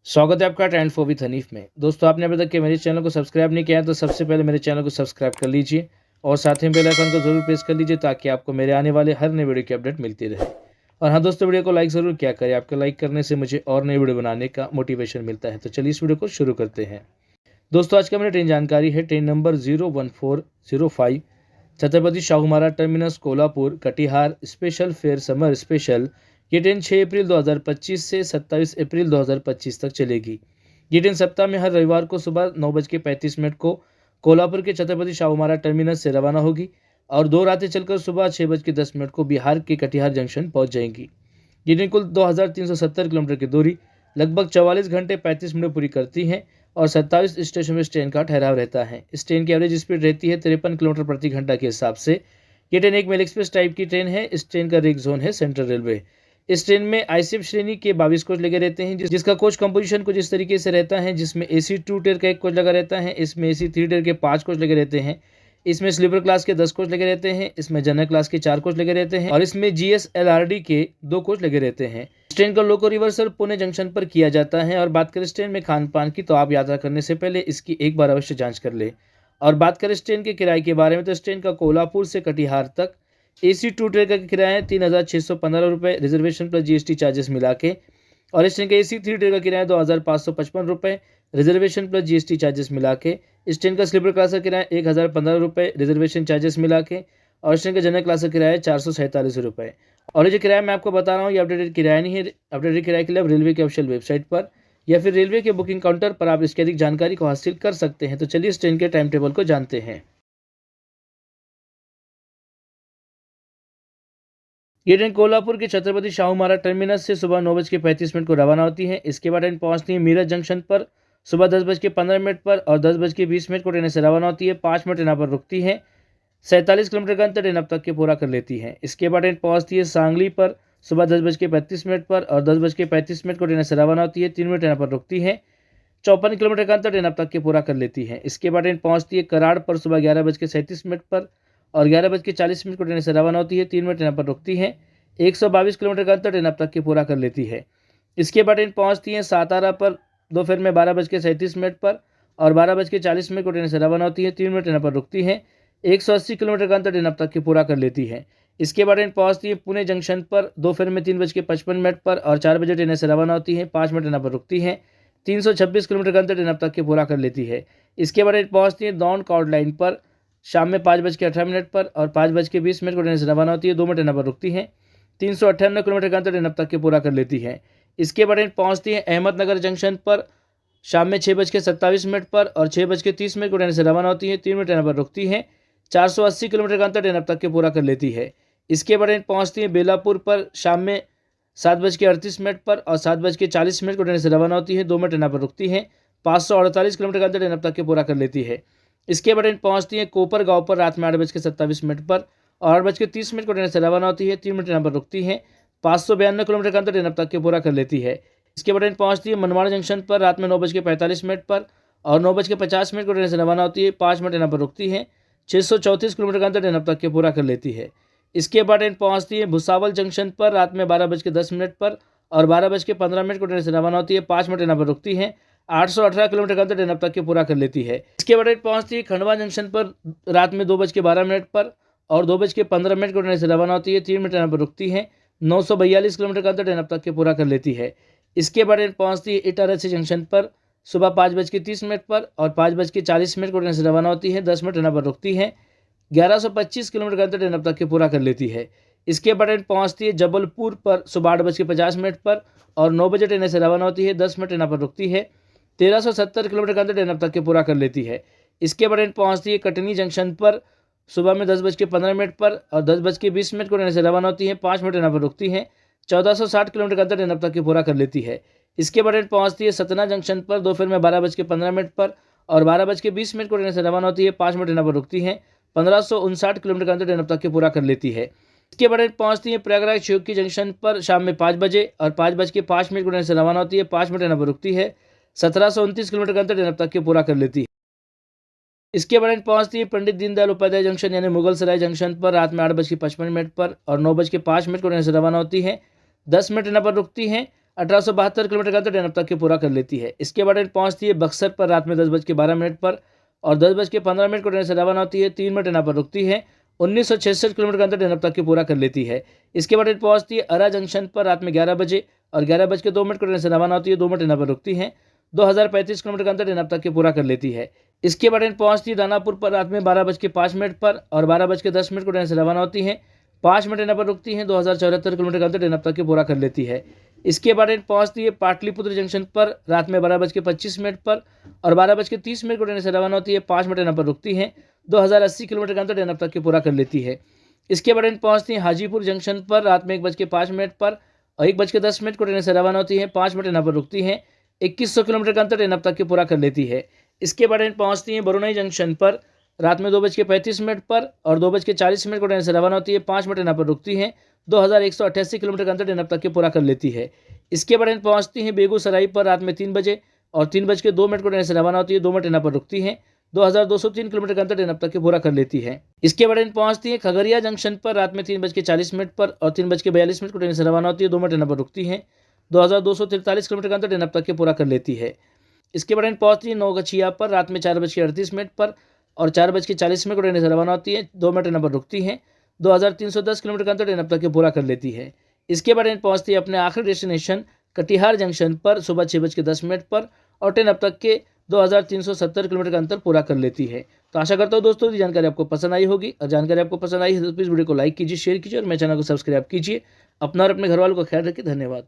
स्वागत है आपका ट्रेंड फॉर विद हनीफ में। दोस्तों, आपने अभी तक के मेरे चैनल को सब्सक्राइब नहीं किया है तो सबसे पहले मेरे चैनल को सब्सक्राइब कर लीजिए और साथ ही बेल आइकन को जरूर प्रेस कर लीजिए ताकि आपको मेरे आने वाले हर नए वीडियो की अपडेट मिलती रहे। और हाँ दोस्तों, वीडियो को लाइक ज़रूर किया करें। आपके लाइक करने से मुझे और नई वीडियो बनाने का मोटिवेशन मिलता है। तो चलिए इस वीडियो को शुरू करते हैं। दोस्तों, आज का मेरी ट्रेन जानकारी है train number 01405 Chhatrapati Shahu Maharaj terminus Kolhapur Katihar special fare summer special. ये ट्रेन 6 अप्रैल 2025 से 27 अप्रैल 2025 तक चलेगी। ये ट्रेन सप्ताह में हर रविवार को सुबह 9:35 को कोल्हापुर के छत्रपति शाहू महाराज टर्मिनस से रवाना होगी और 2 रातें चलकर सुबह 6:10 को बिहार के कटिहार जंक्शन पहुंच जाएंगी। ये ट्रेन कुल 2370 किलोमीटर की दूरी लगभग 44 घंटे 35 मिनट पूरी करती है और 27 स्टेशन में इस ट्रेन का ठहराव रहता है। इस ट्रेन की एवरेज स्पीड रहती है 53 किलोमीटर प्रति घंटा के हिसाब से। ये ट्रेन एक मेल एक्सप्रेस टाइप की ट्रेन है। इस ट्रेन का रेक जोन है सेंट्रल रेलवे। इस ट्रेन में आईसीएफ श्रेणी के 22 कोच लगे रहते हैं, जिसका कोच कंपोजिशन कुछ इस तरीके से रहता है, जिसमें एसी 2 टियर का 1 कोच लगा रहता है, इसमें एसी 3 टियर के 5 कोच लगे रहते हैं, इसमें स्लीपर क्लास के 10 कोच लगे रहते हैं, इसमें जनरल क्लास के 4 कोच लगे रहते हैं और इसमें जीएसएलआरडी के 2 कोच लगे रहते हैं। इस ट्रेन का लोको रिवर्सल पुणे जंक्शन पर किया जाता है। और बात करें इस ट्रेन में खान पान की, तो आप यात्रा करने से पहले इसकी एक बार अवश्य जाँच कर ले। और बात करें इस ट्रेन के किराए के बारे में, तो इस ट्रेन का कोल्हापुर से कटिहार तक एसी 2 टियर का किराया है 3615 रुपये रिजर्वेशन प्लस जीएसटी चार्जेस मिला के। और इस ट्रेन का एसी 3 टियर का किराया 2555 रुपये रिजर्वेशन प्लस जीएसटी चार्जेस मिला के। इस ट्रेन का स्लीपर क्लास का किराया 1015 रुपये रिजर्वेशन चार्जेस मिला के। और इस ट्रेन का जनरल क्लास का किराया 447 रुपये। और ये जो किराया मैं आपको बता रहा हूँ ये अपडेटेड किराया नहीं है। अपडेटेड किराए के लिए आप रेलवे के ऑफिशियल वेबसाइट पर या फिर रेलवे के बुकिंग काउंटर पर आप इसकी अधिक जानकारी को हासिल कर सकते हैं। तो चलिए इस ट्रेन के टाइम टेबल को जानते हैं। ये ट्रेन कोल्हापुर के छत्रपति शाहू महाराज टर्मिनस से सुबह 9:35 को रवाना होती है। इसके बाद ट्रेन पहुंचती है मीरठ जंक्शन पर सुबह 10:15 पर और 10:20 को ट्रेन से रवाना होती है। 5 मिनट यहाँ पर रुकती है। 47 किलोमीटर का अंतर ट्रेन अब तक के पूरा कर लेती है। इसके बाद ट्रेन पहुंचती है सांगली पर सुबह 10:35 पर और 10:35 को ट्रेन से रवाना होती है। 3 मिनट यहाँ पर रुकती है। 54 किलोमीटर का अंतर ट्रेन अब तक के पूरा कर लेती है। इसके बाद ट्रेन पहुंचती है कराड़ पर सुबह 11:37 पर और 11:40 को ट्रेन से रवाना होती है। 3 मिनट यहाँ पर रुकती है। 122 किलोमीटर का अंतर ट्रेन अब तक के पूरा कर लेती है। इसके बाद ट्रेन पहुंचती है सातारा पर दोपहर में 12:37 पर और 12:40 को ट्रेन से रवाना होती है। 3 मिनट यहाँ पर रुकती है। 180 किलोमीटर का अंतर ट्रेन अब तक के पूरा कर लेती है। इसके बाद ट्रेन पहुंचती है पुणे जंक्शन पर दोपहर में 3:55 पर और 4 बजे ट्रेन से रवाना होती है। 5 मिनट यहाँ पर रुकती है। 326 किलोमीटर का अंतर ट्रेन अब तक के पूरा कर लेती है। इसके बाद ट्रेन पहुंचती है दौंड कॉर्ड लाइन पर शाम में 5:18 पर और 5:20 को ट्रेन से रवाना होती है। 2 मिनट यहाँ पर रुकती है। 358 किलोमीटर का अंतर ट्रेन अब तक के पूरा कर लेती है। इसके बाद ट्रेन पहुंचती है अहमदनगर जंक्शन पर शाम में 6:27 पर और 6:30 को ट्रेन से रवाना होती है। 3 मिनट यहाँ पर रुकती है। 480 किलोमीटर का अंतर ट्रेन अब तक के पूरा कर लेती है। इसके बाद ट्रेन पहुंचती है बेलापुर पर शाम में 7:38 पर और 7:40 को ट्रेन से रवाना होती है। 2 मिनट यहाँ पर रुकती है। 548 किलोमीटर का अंतर ट्रेन अब तक के पूरा कर लेती है। इसके बाद ट्रेन पहुंचती है कोपर गांव पर रात में 8:27 पर और 8:30 को ट्रेन से रवाना होती है। 3 मिनट यहाँ पर रुकती है। 592 किलोमीटर का अंतर ट्रेन अब तक के पूरा कर लेती है। इसके बाद ट्रेन पहुंचती है मनमाड़ जंक्शन पर रात में 9:45 पर और 9:50 को ट्रेन से रवाना होती है। 5 मिनट यहाँ पर रुकती है। 634 किलोमीटर का अंतर ट्रेन अब तक के पूरा कर लेती है। इसके बाद ट्रेन पहुंचती है भुसावल जंक्शन पर रात में 12:10 पर और 12:15 को ट्रेन से रवाना होती है। 5 मिनट यहाँ पर रुकती है। 818 किलोमीटर का अंतर ट्रेन अब तक के पूरा कर लेती है। इसके बाद ट्रेन पहुंचती है खंडवा जंक्शन पर रात में 2:12 पर और 2:15 को ट्रेन से रवाना होती है। 3 मिनट यहाँ पर रुकती है। 942 किलोमीटर का अंतर ट्रेन अब तक के पूरा कर लेती है। इसके बाद ट्रेन पहुंचती है इटारसी जंक्शन पर सुबह 5:30 पर और 5:40 को ट्रेन से रवाना होती है। 10 मिनट यहाँ पर रुकती है। 1125 किलोमीटर का अंतर ट्रेन अब तक के पूरा कर लेती है। इसके बाद ट्रेन पहुंचती है जबलपुर पर सुबह 8:50 पर और 9 बजे ट्रेन से रवाना होती है। 10 मिनट यहाँ पर रुकती है। 1370 किलोमीटर का अंतर ट्रेन अब तक के पूरा कर लेती है। इसके बाद ट्रेन पहुंचती है कटनी जंक्शन पर सुबह में 10:15 पर और 10:20 को ट्रेन से रवाना होती है। 5 मिनट यहाँ पर रुकती है। 1460 किलोमीटर का अंतर ट्रेन अब तक के पूरा कर लेती है। इसके बाद ट्रेन पहुंचती है सतना जंक्शन पर दोपहर में 12:15 पर और 12:20 को ट्रेन से रवाना होती है। 5 मिनट यहाँ पर रुकती है। 1559 किलोमीटर का अंतर ट्रेन अब तक के पूरा कर लेती है। इसके बाद ट्रेन पहुंचती है प्रयागराज शिवकी जंक्शन पर शाम में 5 बजे और 5:05 को ट्रेन से रवाना होती है। 5 मिनट यहाँ पर रुकती है। 1729 किलोमीटर का अंतर ट्रेन अब तक के पूरा कर लेती है। इसके बाद पहुंचती है पंडित दीनदयाल उपाध्याय जंक्शन यानी मुगल सराय जंक्शन पर रात में 8:55 पर और 9:05 को ट्रेन से रवाना होती है। 10 मिनट यहाँ पर रुकती है। 1872 किलोमीटर का अंतर ट्रेन अब तक के पूरा कर लेती है। इसके बाद ट्रेन पहुंचती है बक्सर पर रात में 10:12 पर और 10:15 को ट्रेन से रवाना होती है। 3 मिनट यहाँ पर रुकती है। 1966 किलोमीटर का अंतर ट्रेन अब तक के पूरा कर लेती है। इसके बाद ट्रेन पहुंचती है अरा जंक्शन पर रात में 11 बजे और 11:02 को ट्रेन से रवाना होती है। 2 मिनट यहाँ पर रुकती है। 2035 किलोमीटर का अंतर ट्रेन अब तक के पूरा कर लेती है। इसके बाद ट्रेन पहुंचती है दानापुर पर रात में 12:05 पर और 12:10 को ट्रेन से रवाना होती है। 5 मिनट यहाँ पर रुकती है। 2074 किलोमीटर का अंतर ट्रेन अब तक के पूरा कर लेती है। इसके बाद ट्रेन पहुंचती है पाटलिपुत्र जंक्शन पर रात में 12:25 पर और 12:30 को ट्रेन से रवाना होती है। 5 मिनट यहाँ पर रुकती है। 2080 किलोमीटर का अंतर ट्रेन अब तक के पूरा कर लेती है। इसके बाद ट्रेन पहुंचती है हाजीपुर जंक्शन पर रात में 1:05 पर और 1:10 को ट्रेन से रवाना होती है। 5 मिनट यहाँ पर रुकती है। 2100 किलोमीटर का अंतर ट्रेन अब तक के पूरा कर लेती है। इसके बाद ट्रेन पहुंचती है बरुनई जंक्शन पर रात में 2:35 पर और 2:40 को ट्रेन से रवाना होती है। 5 मिनट यहाँ पर रुकती है। 2188 किलोमीटर का अंतर ट्रेन अब तक के पूरा कर लेती है। इसके बाद ट्रेन पहुंचती है बेगूसराय पर रात में 3 बजे और 3:02 को ट्रेन से रवाना होती है। 2 मिनट यहाँ पर रुकती है। 2203 किलोमीटर का अंतर ट्रेन अब तक के पूरा कर लेती है। इसके बाद ट्रेन पहुंचती है खगड़िया जंक्शन पर रात में 3:40 पर और 3:42 को ट्रेन से रवाना होती है। 2 मिनट यहाँ पर रुकती है। 2243 किलोमीटर का अंतर ट्रेन अब तक के पूरा कर लेती है। इसके बाद ट्रेन पहुंचती है नौगछिया पर रात में 4:38 पर और 4:40 को ट्रेन से रवाना होती है। 2 मिनट यहाँ पर रुकती है। 2310 किलोमीटर का अंतर ट्रेन अब तक के पूरा कर लेती है। इसके बाद ट्रेन पहुंचती है अपने आखिरी डेस्टिनेशन कटिहार जंक्शन पर सुबह 6:10 पर और ट्रेन अब तक के 2370 किलोमीटर का अंतर पूरा कर लेती है। तो आशा करता हूँ दोस्तों ये जानकारी आपको पसंद आई होगी और जानकारी आपको पसंद आई है तो प्लीज़ वीडियो को लाइक कीजिए, शेयर कीजिए और मेरे चैनल को सब्सक्राइब कीजिए। अपना और अपने घर वालों का ख्याल रखिए। धन्यवाद।